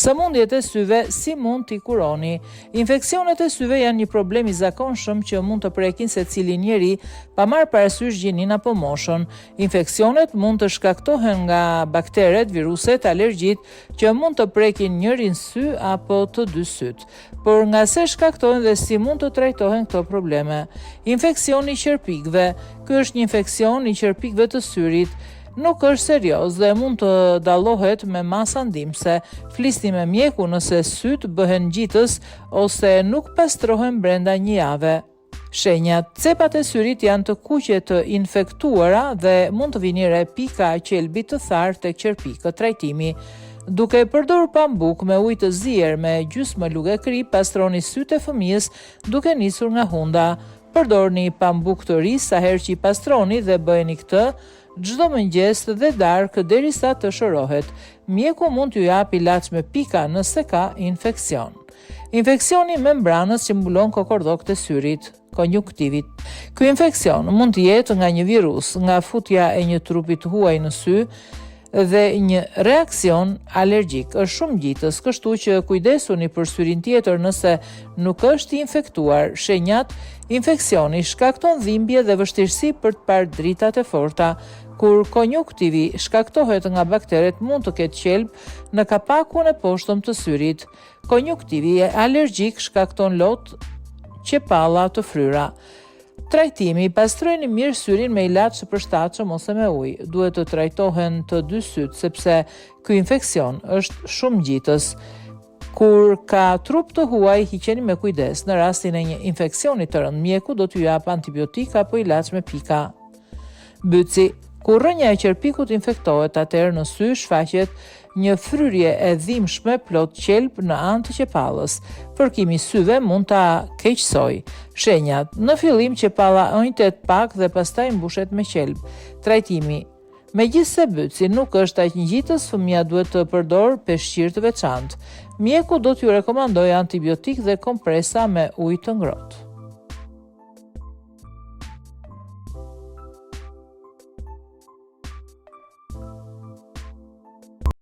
Sëmundjet e syve si mund t'i kuroni? Infeksionet e syve janë një problem i zakonshëm që mund të prekin secili njeri pa marrë parasysh gjinin apo moshën. Infeksionet mund të shkaktohen nga bakteret, viruset, alergjit që mund të prekin njërin sy apo të dy syt. Por nga se shkaktohen dhe si mund të trajtohen këto probleme? Infeksioni i qerpikëve. Ky është një infeksion i qerpikëve të syrit. Nuk është serioz dhe mund të dallohet me masa ndimse, flisni me mjeku nëse syt bëhen ngjitës ose nuk pastrohen brenda një jave. Shenjat: cepat e syrit janë të kuqe të infektuara dhe mund të vinire pika qelbi të tharë tek qerpikët. Trajtimi: duke përdorur pambuk me ujë të zier me gjysmë lugë kri, pastroni sytë e fëmijës duke nisur nga hunda. Përdorni pambuk të ri sa herë që i pastroni dhe bëheni këtë çdo mëngjes dhe darkë derisa të shërohet. Mjeku mund t'ju jap ilaç me pika nëse ka infeksion. Infeksioni i membranës që mbulon kokordokët e syrit, konjunktivit. Ky infeksion mund të jetë nga një virus, nga futja e një trupi të huaj në sy dhe një reakcion alergjik. Është shumë ngjitës, kështu që kujdesuni për syrin tjetër nëse nuk është i infektuar. Shenjat: infeksioni shkakton dhimbje dhe vështirësi për të parë dritat e forta. Kur konjunktivi shkaktohet nga bakteret, mund të ketë qelb në kapakun e poshtëm të syrit. Konjunktivi alergjik shkakton lot, qepalla të fryra. Trajtimi: pastrojeni mirë syrin me ilaç të përshtatshëm ose me ujë. Duhet të trajtohen të dy syt sepse ky infeksion është shumë ngjitës. Kur ka trup të huaj, hiqeni me kujdes. Në rastin e një infeksioni të rënd, mjeku do t'ju jap antibiotik apo ilaç me pika. Bytsi: kur rrënja e qerpikut infektohet, atëherë në sy shfaqet një fryrje e dhimbshme plot qelb në anë të qepallës. Fërkimi i syve mund ta keqsojë. Shenjat: në fillim qepalla ënjtet pak dhe pastaj mbushet me qelb. Trajtimi: megjithse bytsi nuk është aq ngjitës, fëmia duhet të përdorë peshqir të veçantë. Mjeku do t'ju rekomandojë antibiotik dhe kompresa me ujë të ngrohtë.